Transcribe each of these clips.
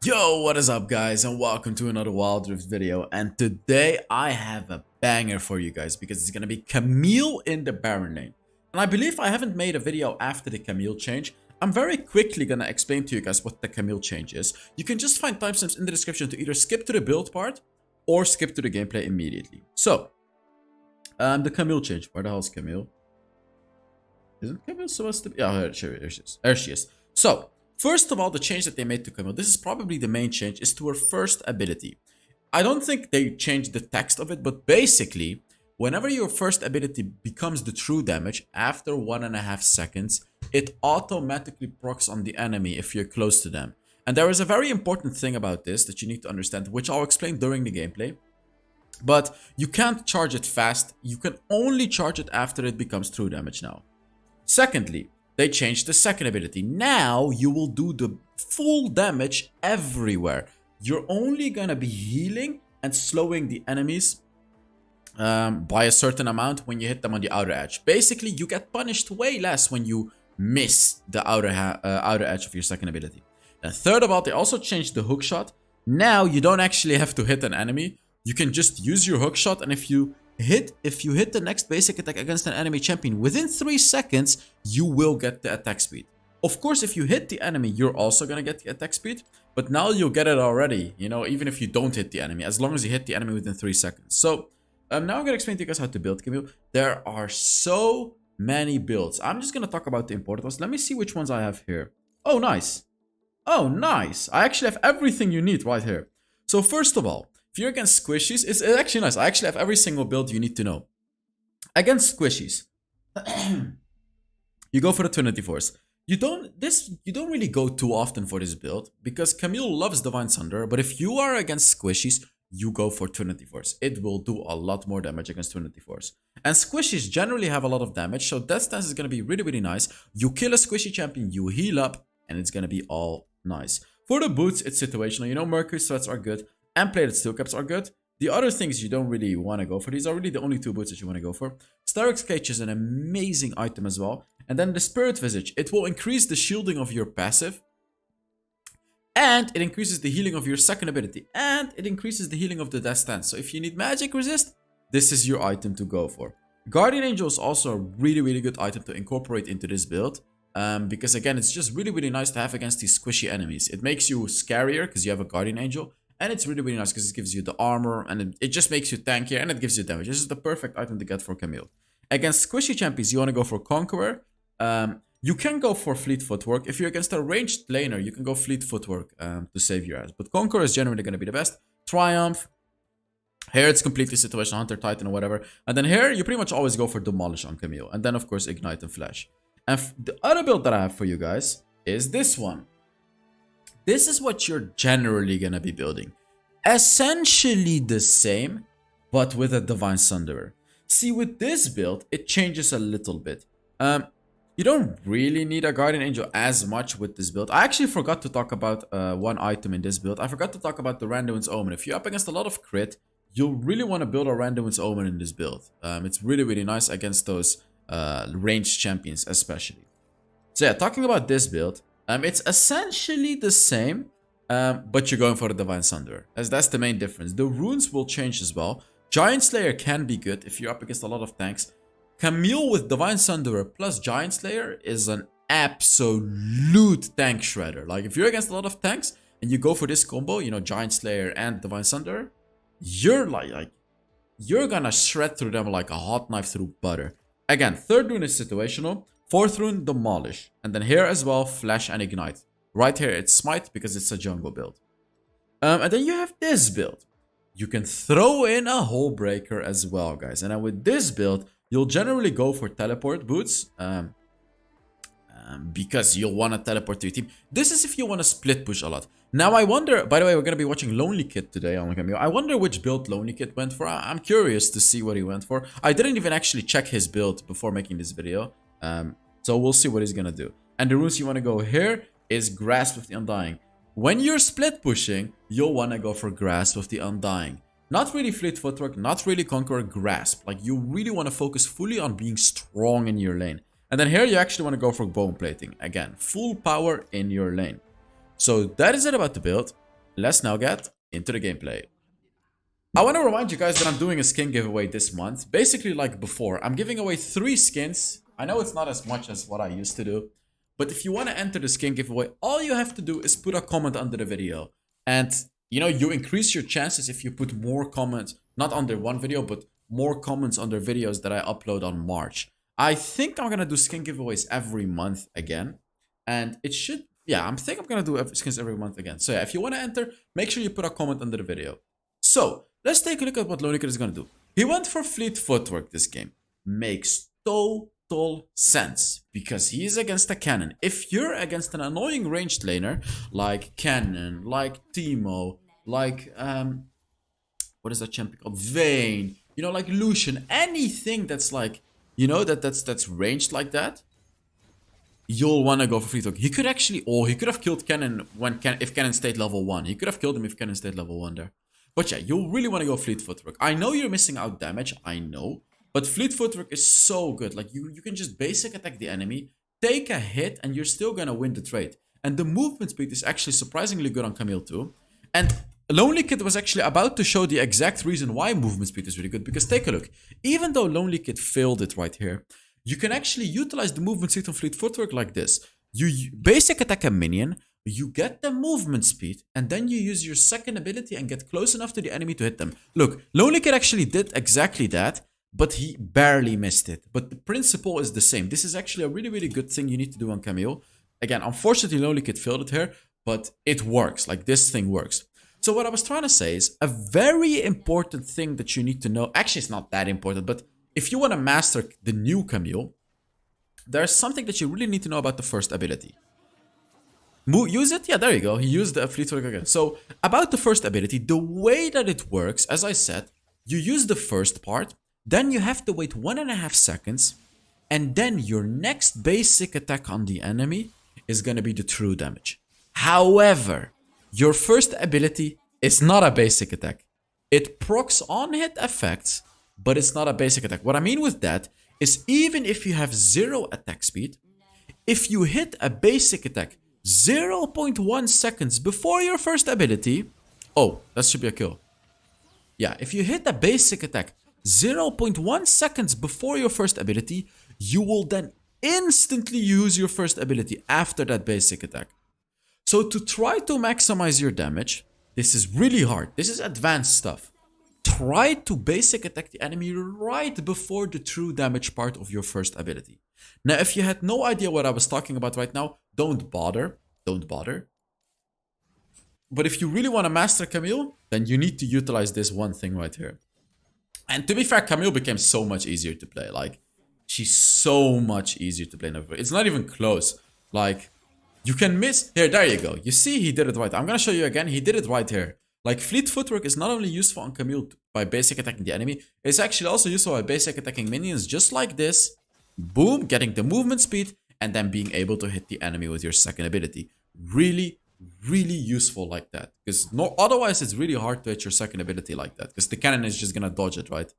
Yo, what is up guys, and welcome to another Wild Rift video. And today I have a banger for you guys because it's gonna be Camille in the Baron lane. And I believe I haven't made a video after the Camille change. I'm very quickly gonna explain to you guys what the Camille change is. You can just find timestamps in the description to either skip to the build part or skip to the gameplay immediately. So, the Camille change. Where the hell is Camille? Isn't Camille supposed to be? Yeah, here she is. There she is. So, first of all, the change that they made to Camille, this is probably the main change, is to her first ability. I don't think they changed the text of it, but basically, whenever your first ability becomes the true damage, after 1.5 seconds, it automatically procs on the enemy if you're close to them. And there is a very important thing about this that you need to understand, which I'll explain during the gameplay. But you can't charge it fast, you can only charge it after it becomes true damage now. Secondly, they changed the second ability. Now you will do the full damage everywhere. You're only gonna be healing and slowing the enemies by a certain amount when you hit them on the outer edge. Basically, you get punished way less when you miss the outer edge of your second ability. And third of all, they also changed the hook shot. Now you don't actually have to hit an enemy. You can just use your hook shot, and if you hit the next basic attack against an enemy champion within 3 seconds, you will get the attack speed. Of course, if you hit the enemy, you're also gonna get the attack speed, but now you'll get it already, you know, even if you don't hit the enemy, as long as you hit the enemy within 3 seconds. So, now I'm gonna explain to you guys how to build Camille. There are so many builds. I'm just gonna talk about the important ones. Let me see which ones I have here. Oh, nice. Oh, nice. I actually have everything you need right here. So first of all, if you're against squishies, it's actually nice. I actually have every single build you need to know. Against squishies, you go for the Trinity Force. You don't really go too often for this build because Camille loves Divine Thunder, but if you are against squishies, you go for Trinity Force. It will do a lot more damage against Trinity Force. And squishies generally have a lot of damage, so Death Stance is going to be really, really nice. You kill a squishy champion, you heal up, and it's going to be all nice. For the boots, it's situational. You know, Mercury Threats are good, and Plated Steel Caps are good. The other things you don't really want to go for. These are really the only two boots that you want to go for. Starrick's Cage is an amazing item as well. And then the Spirit Visage. It will increase the shielding of your passive. And it increases the healing of your second ability. And it increases the healing of the Death Stance. So if you need magic resist, this is your item to go for. Guardian Angel is also a really, really good item to incorporate into this build. Because again, it's just really, really nice to have against these squishy enemies. It makes you scarier because you have a Guardian Angel. And it's really, really nice because it gives you the armor and it just makes you tankier and it gives you damage. This is the perfect item to get for Camille. Against squishy champions, you want to go for Conqueror. You can go for Fleet Footwork. If you're against a ranged laner, you can go Fleet Footwork to save your ass. But Conqueror is generally going to be the best. Triumph. Here it's completely situational, Hunter, Titan, or whatever. And then here, you pretty much always go for Demolish on Camille. And then, of course, Ignite and Flash. And the other build that I have for you guys is this one. This is what you're generally going to be building. Essentially the same, but with a Divine Thunderer. See, with this build, it changes a little bit. You don't really need a Guardian Angel as much with this build. I actually forgot to talk about one item in this build. I forgot to talk about the Randuin's Omen. If you're up against a lot of crit, you'll really want to build a Randuin's Omen in this build. It's really, really nice against those ranged champions especially. So yeah, talking about this build, it's essentially the same, but you're going for the Divine Thunder, as that's the main difference. The runes will change as well. Giant Slayer can be good if you're up against a lot of tanks. Camille with Divine Thunderer plus Giant Slayer is an absolute tank shredder. Like, if you're against a lot of tanks and you go for this combo, you know, Giant Slayer and Divine Thunderer, you're you're gonna shred through them like a hot knife through butter. Again, third rune is situational. Fourth rune, Demolish. And then here as well, Flash and Ignite. Right here, it's Smite because it's a jungle build. And then you have this build. You can throw in a Hull Breaker as well, guys. And then with this build, you'll generally go for Teleport boots. Because you'll want to teleport to your team. This is if you want to split push a lot. Now, I wonder, by the way, we're going to be watching Lonelykid today on Camille. I wonder which build Lonelykid went for. I'm curious to see what he went for. I didn't even actually check his build before making this video. So we'll see what he's going to do. And the runes you want to go here is Grasp of the Undying. When you're split pushing, you'll want to go for Grasp of the Undying. Not really Fleet Footwork, not really Conqueror, Grasp. Like, you really want to focus fully on being strong in your lane. And then here you actually want to go for Bone Plating. Again, full power in your lane. So that is it about the build. let's now get into the gameplay. I want to remind you guys that I'm doing a skin giveaway this month. Basically, like before, I'm giving away 3 skins. I know it's not as much as what I used to do, but if you want to enter the skin giveaway, all you have to do is put a comment under the video. And, you know, you increase your chances if you put more comments, not under one video, but more comments under videos that I upload on March. I think I'm going to do skin giveaways every month again. And it should, yeah, I think I'm going to do skins every month again. So yeah, if you want to enter, make sure you put a comment under the video. So, let's take a look at what Lonelykid is going to do. He went for fleet footwork this game. Makes total sense because he is against a cannon. If you're against an annoying ranged laner like Cannon, like Teemo, like what is that champion called? Vayne, you know, like Lucian, anything that's like, you know, that's ranged like that, you'll want to go for fleet footwork. He could actually, or he could have killed Cannon if Cannon stayed level 1. He could have killed him if Cannon stayed level 1 there. But yeah, you'll really want to go fleet footwork. I know you're missing out damage, I know. But fleet footwork is so good. Like, you can just basic attack the enemy, take a hit, and you're still gonna win the trade. And the movement speed is actually surprisingly good on Camille too. And Lonelykid was actually about to show the exact reason why movement speed is really good. Because take a look. Even though Lonelykid failed it right here, you can actually utilize the movement speed on fleet footwork like this. You basic attack a minion, you get the movement speed, and then you use your second ability and get close enough to the enemy to hit them. Look, Lonelykid actually did exactly that, but he barely missed it. But the principle is the same. This is actually a really, really good thing you need to do on Camille. Again, unfortunately, Lonelykid failed it here, but it works. Like, this thing works. So what I was trying to say is a very important thing that you need to know. Actually, it's not that important, but if you want to master the new Camille, there's something that you really need to know about the first ability. Use it? Yeah, there you go. He used the fleet footwork again. So, about the first ability, the way that it works, as I said, you use the first part, then you have to wait 1.5 seconds, and then your next basic attack on the enemy is going to be the true damage. However, your first ability is not a basic attack. It procs on hit effects, but it's not a basic attack. What I mean with that is even if you have 0 attack speed, if you hit a basic attack 0.1 seconds before your first ability, oh, that should be a kill. Yeah, if you hit a basic attack 0.1 seconds before your first ability, you will then instantly use your first ability after that basic attack. So to try to maximize your damage, this is really hard. This is advanced stuff. Try to basic attack the enemy right before the true damage part of your first ability. Now, if you had no idea what I was talking about right now, don't bother. Don't bother. But if you really want to master Camille, then you need to utilize this one thing right here. And to be fair, Camille became so much easier to play. Like, she's so much easier to play. It's not even close. Like, you can miss. Here, there you go. You see, he did it right. I'm going to show you again. He did it right here. Like, fleet footwork is not only useful on Camille by basic attacking the enemy, it's actually also useful by basic attacking minions just like this. Boom, getting the movement speed, and then being able to hit the enemy with your second ability. Really, really useful like that. Because otherwise, it's really hard to hit your second ability like that. Because the cannon is just going to dodge it, right?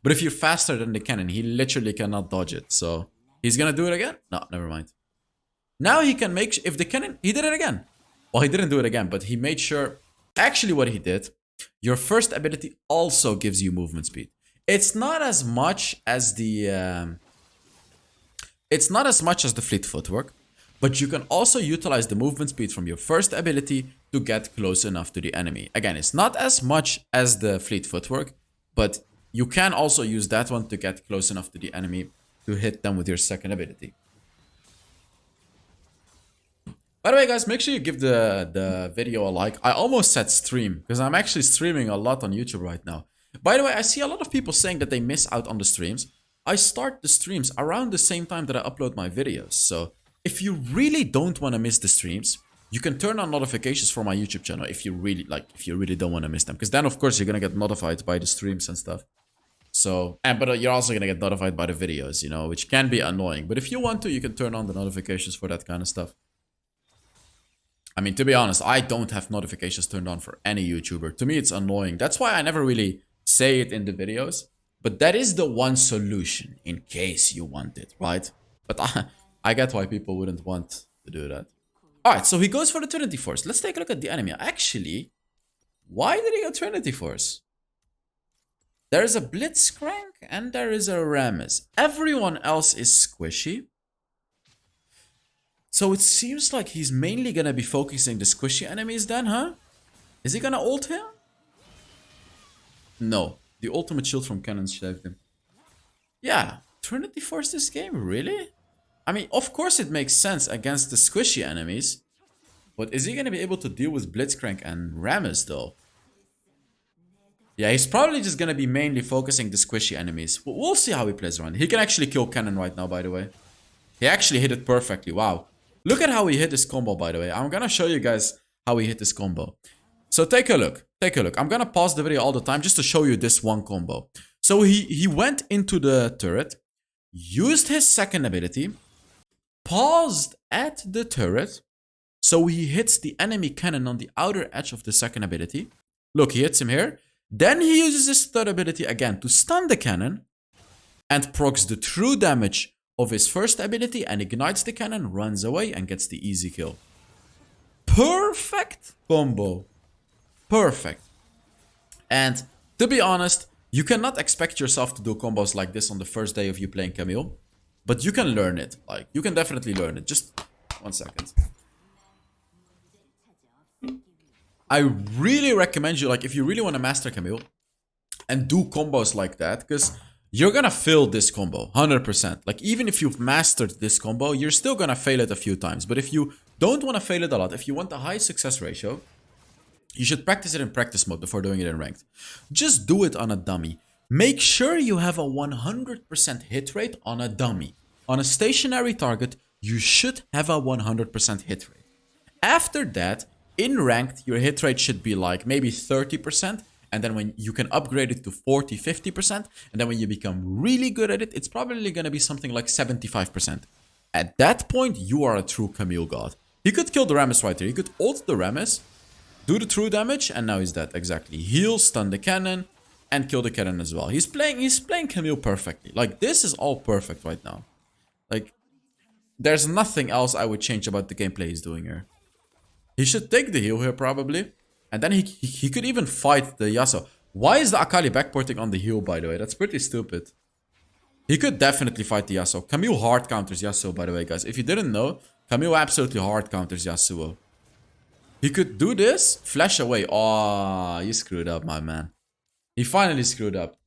But if you're faster than the cannon, he literally cannot dodge it. So, he's going to do it again? No, never mind. Now he can make... If the cannon... He did it again. Well, he didn't do it again, but he made sure... Actually, what he did... Your first ability also gives you movement speed. It's not as much as the... It's not as much as the fleet footwork, but you can also utilize the movement speed from your first ability to get close enough to the enemy. Again, it's not as much as the fleet footwork, but you can also use that one to get close enough to the enemy to hit them with your second ability. By the way, guys, make sure you give the video a like. I almost said stream, because I'm actually streaming a lot on YouTube right now. By the way, I see a lot of people saying that they miss out on the streams. I start the streams around the same time that I upload my videos. So if you really don't want to miss the streams, you can turn on notifications for my YouTube channel if you really don't want to miss them. Because then, of course, you're going to get notified by the streams and stuff. So, but you're also going to get notified by the videos, you know, which can be annoying. But if you want to, you can turn on the notifications for that kind of stuff. I mean, to be honest, I don't have notifications turned on for any YouTuber. To me, it's annoying. That's why I never really say it in the videos. But that is the one solution in case you want it, right? But I get why people wouldn't want to do that. Alright, so he goes for the Trinity Force. Let's take a look at the enemy. Actually, Why did he go Trinity Force? There is a Blitzcrank and there is a Rammus. Everyone else is squishy. So it seems like he's mainly gonna be focusing the squishy enemies then, huh? Is he gonna ult him? No. The ultimate shield from Cannon saved him. Yeah. Trinity Force this game? Really? I mean, of course it makes sense against the squishy enemies. But is he gonna be able to deal with Blitzcrank and Rammus though? Yeah, he's probably just gonna be mainly focusing the squishy enemies. We'll see how he plays around. He can actually kill Cannon right now, by the way. He actually hit it perfectly. Wow. Look at how he hit this combo, by the way. I'm gonna show you guys how he hit this combo. So take a look. Take a look. I'm gonna pause the video all the time just to show you this one combo. So he went into the turret, used his second ability, paused at the turret, so he hits the enemy cannon on the outer edge of the second ability. Look, he hits him here. Then he uses his third ability again to stun the cannon and procs the true damage of his first ability and ignites the cannon, runs away and gets the easy kill. Perfect combo. Perfect. And to be honest, you cannot expect yourself to do combos like this on the first day of you playing Camille. But you can learn it. Like, you can definitely learn it. Just 1 second. I really recommend you, like, if you really want to master Camille and do combos like that, because you're gonna fail this combo 100%. Like, even if you've mastered this combo, you're still gonna fail it a few times. But if you don't want to fail it a lot, if you want a high success ratio, you should practice it in practice mode before doing it in ranked. Just do it on a dummy. Make sure you have a 100% hit rate on a dummy. On a stationary target, you should have a 100% hit rate. After that, in ranked, your hit rate should be like maybe 30%. And then when you can upgrade it to 40, 50%. And then when you become really good at it, it's probably going to be something like 75%. At that point, you are a true Camille god. He could kill the Rammus right here. He could ult the Rammus, do the true damage, and now he's dead. Exactly. Heal, stun the cannon, and kill the cannon as well. He's playing Camille perfectly. Like, this is all perfect right now. Like, there's nothing else I would change about the gameplay he's doing here. He should take the heal here, probably. And then he could even fight the Yasuo. Why is the Akali backporting on the heal, by the way? That's pretty stupid. He could definitely fight the Yasuo. Camille hard counters Yasuo, by the way, guys. If you didn't know, Camille absolutely hard counters Yasuo. He could do this, flash away. Oh, you screwed up, my man. He finally screwed up.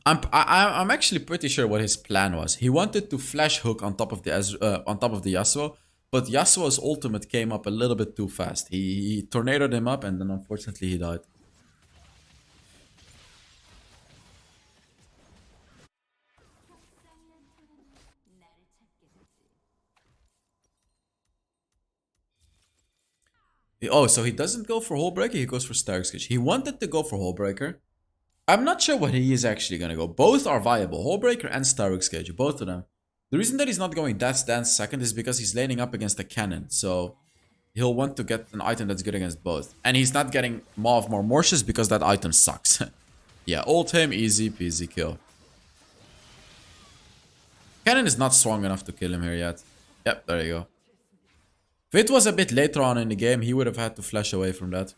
I'm actually pretty sure what his plan was. He wanted to flash hook on top of the Yasuo, but Yasuo's ultimate came up a little bit too fast. He tornadoed him up, and then unfortunately he died. Oh, so he doesn't go for Hullbreaker, he goes for Stark's Cage. He wanted to go for Hullbreaker. I'm not sure what he is actually gonna go. Both are viable. Hullbreaker and Stark's Cage, both of them. The reason that he's not going Death's Dance second is because he's laning up against a cannon. So he'll want to get an item that's good against both. And he's not getting Maw of More Mortius because that item sucks. Yeah, ult him, easy peasy kill. Cannon is not strong enough to kill him here yet. Yep, there you go. If it was a bit later on in the game, he would have had to flash away from that.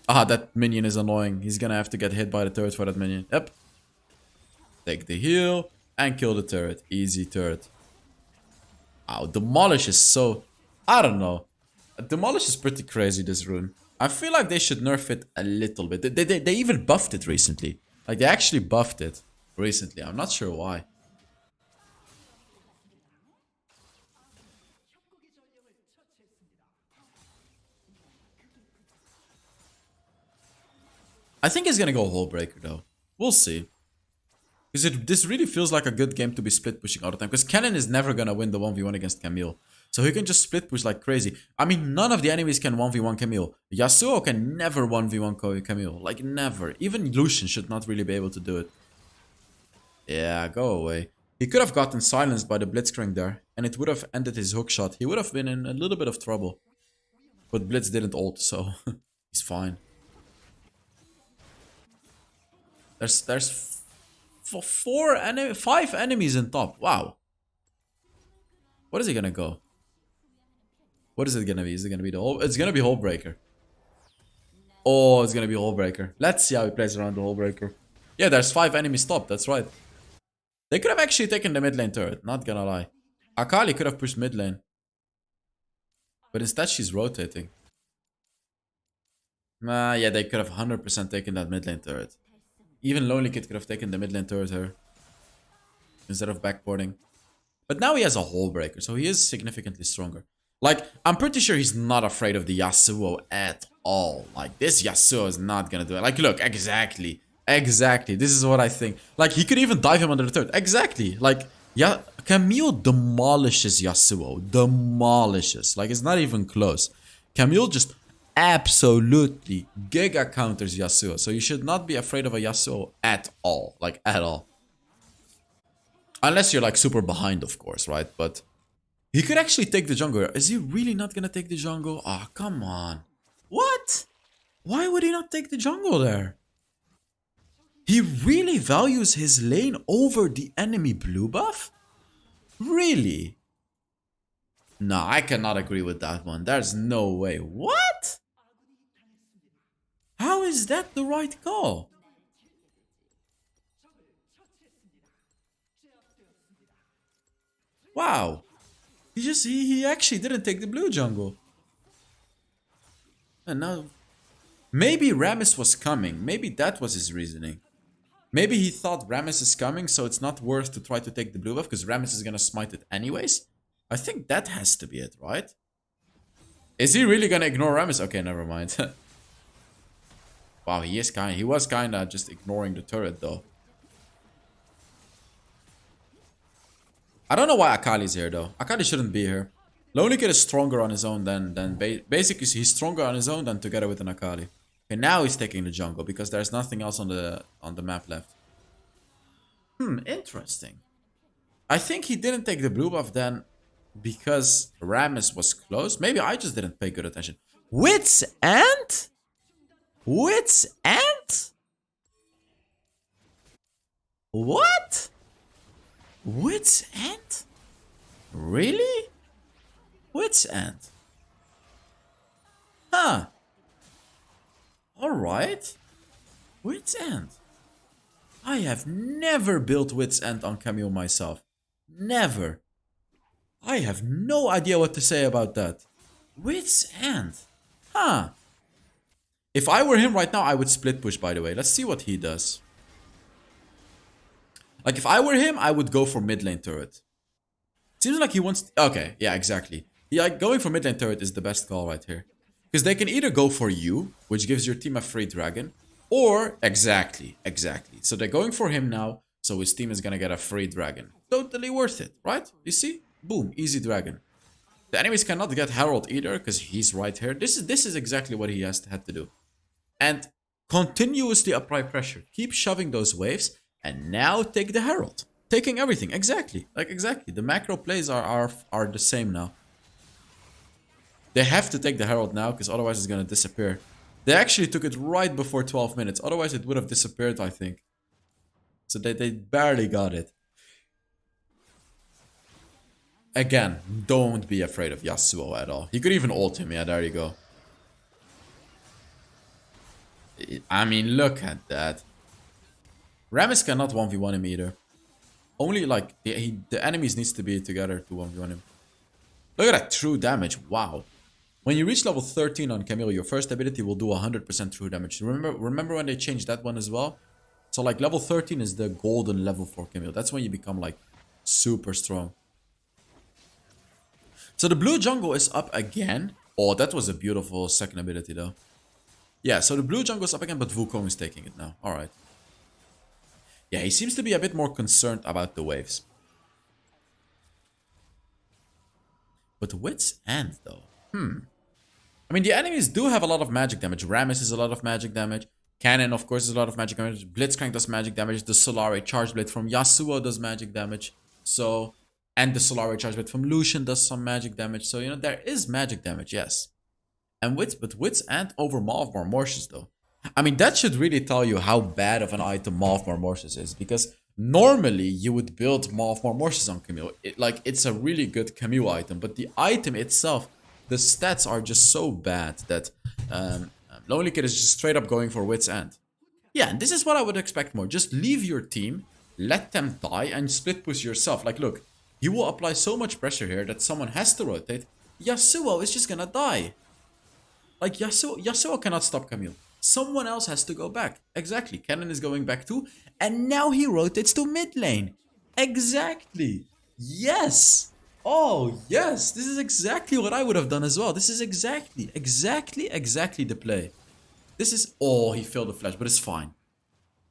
Ah, that minion is annoying. He's gonna have to get hit by the turret for that minion. Yep. Take the heal and kill the turret. Easy turret. Wow, Demolish is so... I don't know. Demolish is pretty crazy, this rune. I feel like they should nerf it a little bit. They even buffed it recently. Like, they actually buffed it recently. I'm not sure why. I think he's gonna go Hullbreaker though. We'll see. Because this really feels like a good game to be split pushing all the time. Because Cannon is never gonna win the 1v1 against Camille. So he can just split push like crazy. I mean, none of the enemies can 1v1 Camille. Yasuo can never 1v1 Camille. Like, never. Even Lucian should not really be able to do it. Yeah, go away. He could have gotten silenced by the Blitzcrank there. And it would have ended his hookshot. He would have been in a little bit of trouble. But Blitz didn't ult, so he's fine. There's 5 enemies in top. Wow. What is he gonna go? What is it gonna be? Is it gonna be the whole? It's gonna be Hole Breaker. Oh, it's gonna be Hole Breaker. Let's see how he plays around the Hole Breaker. Yeah, there's 5 enemies stopped. That's right. They could have actually taken the mid lane turret. Not gonna lie. Akali could have pushed mid lane. But instead she's rotating. Nah, yeah, they could have 100% taken that mid lane turret. Even Lonelykid could have taken the mid lane turret here. Instead of backporting. But now he has a Hole Breaker, so he is significantly stronger. Like, I'm pretty sure he's not afraid of the Yasuo at all. Like, this Yasuo is not gonna do it. Like, look, exactly. Exactly. This is what I think. Like, he could even dive him under the turret. Exactly. Like, yeah, Camille demolishes Yasuo. Demolishes. Like, it's not even close. Camille just absolutely giga counters Yasuo. So you should not be afraid of a Yasuo at all. Like, at all. Unless you're like super behind, of course, right? But he could actually take the jungle. Is he really not gonna take the jungle? Ah, oh, come on. What? Why would he not take the jungle there? He really values his lane over the enemy blue buff? Really? No, I cannot agree with that one. There's no way. What? How is that the right call? Wow. He actually didn't take the blue jungle. And now maybe Rammus was coming. Maybe that was his reasoning. Maybe he thought Rammus is coming, so it's not worth to try to take the blue buff because Rammus is gonna smite it anyways. I think that has to be it, right? Is he really gonna ignore Rammus? Okay, never mind. Wow, he was kinda just ignoring the turret though. I don't know why Akali's here though. Akali shouldn't be here. Lonelykid is stronger on his own than basically he's stronger on his own than together with an Akali. Okay, now he's taking the jungle because there's nothing else on the map left. Interesting. I think he didn't take the blue buff then because Rammus was close. Maybe I just didn't pay good attention. Wits End? Wits End? What? Wits End? Really? Wits End? Huh. Alright. Wits End. I have never built Wits End on Camille myself. Never. I have no idea what to say about that. Wits End. Huh. If I were him right now, I would split push, by the way. Let's see what he does. Like, if I were him, I would go for mid lane turret. Seems like he wants... Okay, yeah, exactly. Yeah, going for mid lane turret is the best call right here. Because they can either go for you, which gives your team a free dragon, or... Exactly. So they're going for him now, so his team is gonna get a free dragon. Totally worth it, right? You see? Boom, easy dragon. The enemies cannot get Herald either, because he's right here. This is exactly what he had to do. And continuously apply pressure. Keep shoving those waves. And now take the Herald. Taking everything. Exactly. Like, exactly. The macro plays are the same now. They have to take the Herald now, because otherwise it's going to disappear. They actually took it right before 12 minutes. Otherwise it would have disappeared, I think. So they barely got it. Again, don't be afraid of Yasuo at all. You could even ult him. Yeah, there you go. I mean, look at that. Rammus cannot 1v1 him either. Only like the enemies needs to be together to 1v1 him. Look at that true damage. Wow. When you reach level 13 on Camille, your first ability will do 100% true damage. Remember when they changed that one as well? So like level 13 is the golden level for Camille. That's when you become like super strong. So the blue jungle is up again. Oh, that was a beautiful second ability though. Yeah, so the blue jungle is up again, but Wukong is taking it now. Alright. Yeah, he seems to be a bit more concerned about the waves. But Wits End, though. I mean, the enemies do have a lot of magic damage. Rammus is a lot of magic damage. Cannon, of course, is a lot of magic damage. Blitzcrank does magic damage. The Solari Charge Blade from Yasuo does magic damage. So, and the Solari Charge Blade from Lucian does some magic damage. So, you know, there is magic damage, yes. And Wits End over Malphmore Mortius, though. I mean, that should really tell you how bad of an item Malphmore Mortius is. Because normally you would build Malphmore Mortius on Camille. It's a really good Camille item. But the item itself the stats are just so bad that Lonelykid is just straight up going for Wit's End. Yeah, and this is what I would expect more. Just leave your team, let them die, and split push yourself. Like, look, he will apply so much pressure here that someone has to rotate. Yasuo is just gonna die. Like, Yasuo cannot stop Camille. Someone else has to go back. Exactly, Kennen is going back too. And now he rotates to mid lane. Exactly. Yes. Oh, yes. This is exactly what I would have done as well. This is exactly the play. This is... Oh, he failed the flash, but it's fine.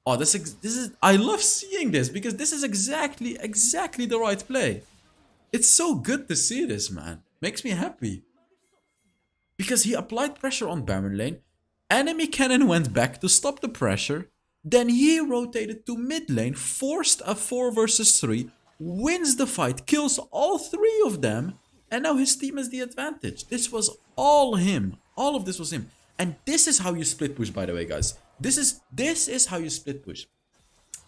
Oh, this is... I love seeing this because this is exactly the right play. It's so good to see this, man. Makes me happy. Because he applied pressure on Baron lane. Enemy cannon went back to stop the pressure. Then he rotated to mid lane, forced a 4 versus 3, wins the fight, kills all 3 of them, and now his team has the advantage. This was all him. All of this was him. And this is how you split push, by the way, guys. This is how you split push.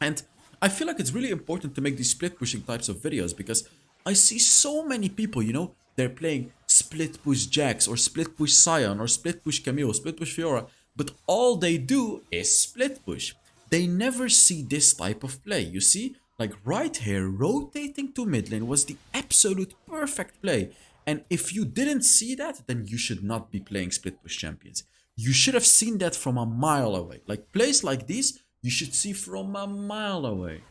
And I feel like it's really important to make these split pushing types of videos because I see so many people, you know, they're playing split push Jax or split push Sion or split push Camille, split push Fiora, but all they do is split push. They never see this type of play, you see? Like right here, rotating to mid lane was the absolute perfect play. And if you didn't see that, then you should not be playing split push champions. You should have seen that from a mile away. Like plays like these, you should see from a mile away.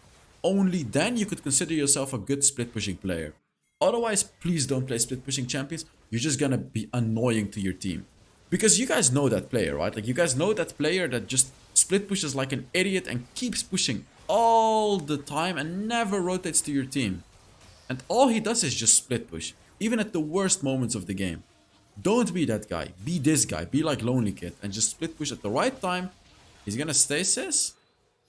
Only then you could consider yourself a good split pushing player. Otherwise, please don't play split pushing champions. You're just gonna be annoying to your team. Because you guys know that player, right? Like you guys know that player that just split pushes like an idiot and keeps pushing all the time and never rotates to your team. And all he does is just split push, even at the worst moments of the game. Don't be that guy. Be this guy. Be like Lonelykid and just split push at the right time. He's gonna stasis.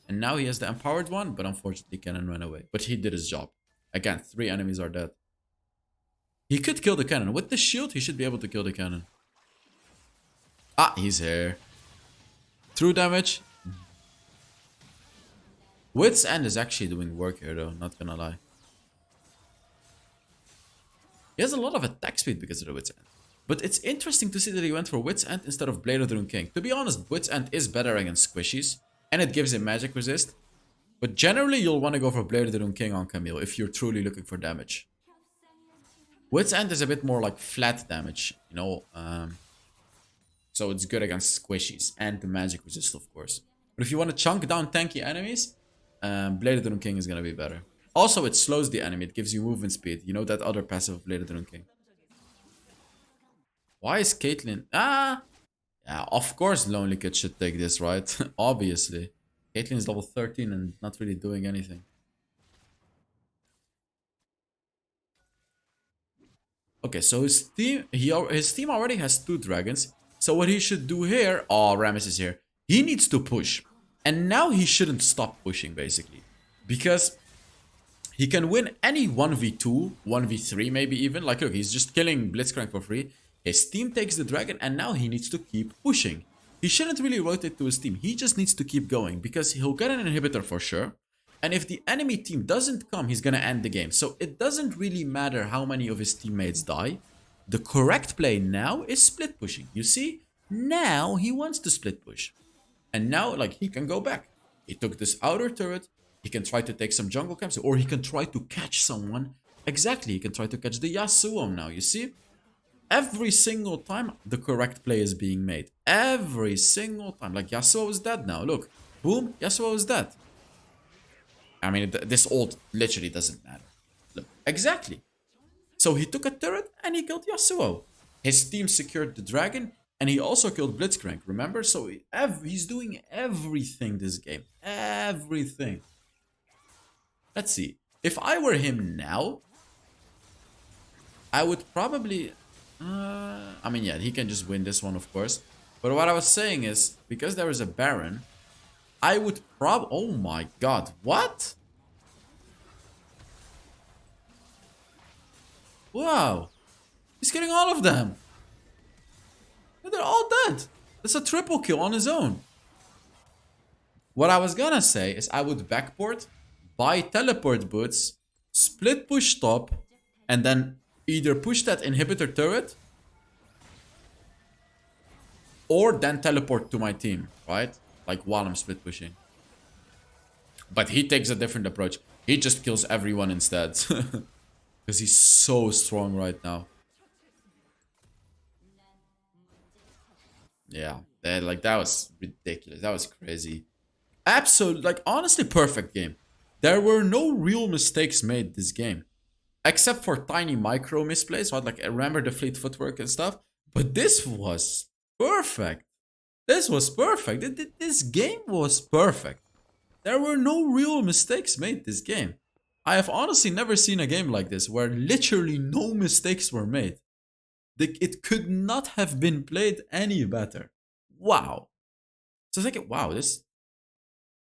And now he has the empowered one, but unfortunately Cannon ran away. But he did his job. Again, 3 enemies are dead. He could kill the cannon. With the shield, he should be able to kill the cannon. Ah, he's here. True damage. Wit's End is actually doing work here though, not gonna lie. He has a lot of attack speed because of the Wit's End. But it's interesting to see that he went for Wit's End instead of Blade of the Rune King. To be honest, Wit's End is better against squishies. And it gives him magic resist. But generally, you'll want to go for Blade of the Rune King on Camille if you're truly looking for damage. Wit's End is a bit more like flat damage, you know. So it's good against squishies and the magic resist, of course. But if you want to chunk down tanky enemies, Blade of the Rune King is going to be better. Also, it slows the enemy. It gives you movement speed. You know that other passive of Blade of the Rune King. Why is Caitlyn... Ah! Yeah, of course Lonelykid should take this, right? Obviously. Caitlyn is level 13 and not really doing anything. Okay, so his team already has 2 dragons. So what he should do here... Oh, Rammus is here. He needs to push. And now he shouldn't stop pushing, basically. Because he can win any 1v2, 1v3 maybe even. Like, look, he's just killing Blitzcrank for free. His team takes the dragon and now he needs to keep pushing. He shouldn't really rotate to his team. He just needs to keep going because he'll get an inhibitor for sure. And if the enemy team doesn't come, he's gonna end the game. So it doesn't really matter how many of his teammates die. The correct play now is split pushing. You see? Now he wants to split push. And now, like, he can go back. He took this outer turret. He can try to take some jungle camps. Or he can try to catch someone. Exactly, he can try to catch the Yasuo now. You see? Every single time, the correct play is being made. Every single time. Like, Yasuo is dead now. Look. Boom. Yasuo is dead. I mean, this ult literally doesn't matter. Look. Exactly. So he took a turret and he killed Yasuo. His team secured the dragon. And he also killed Blitzcrank, remember? So he's doing everything this game. Everything. Let's see. If I were him now, I would probably... I mean, yeah, he can just win this one, of course. But what I was saying is, because there is a Baron, I would Oh my god, what? Wow. He's killing all of them. They're all dead. That's a triple kill on his own. What I was gonna say is I would backport, buy teleport boots, split push top, and then either push that inhibitor turret or then teleport to my team, right? Like while I'm split pushing. But he takes a different approach. He just kills everyone instead. Because he's so strong right now. Yeah, like that was ridiculous. That was crazy. Absolute, like honestly, perfect game. There were no real mistakes made this game, except for tiny micro misplays. Right, like I remember the fleet footwork and stuff. But this was perfect. This was perfect. This game was perfect. There were no real mistakes made this game. I have honestly never seen a game like this where literally no mistakes were made. It could not have been played any better. Wow. So I was like, wow, this,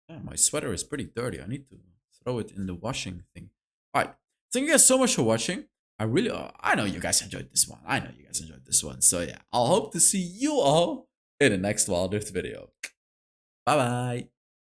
yeah, my sweater is pretty dirty. I need to throw it in the washing thing. All right. Thank you guys so much for watching. I know you guys enjoyed this one. I know you guys enjoyed this one. So yeah, I'll hope to see you all in the next Wild Rift video. Bye bye.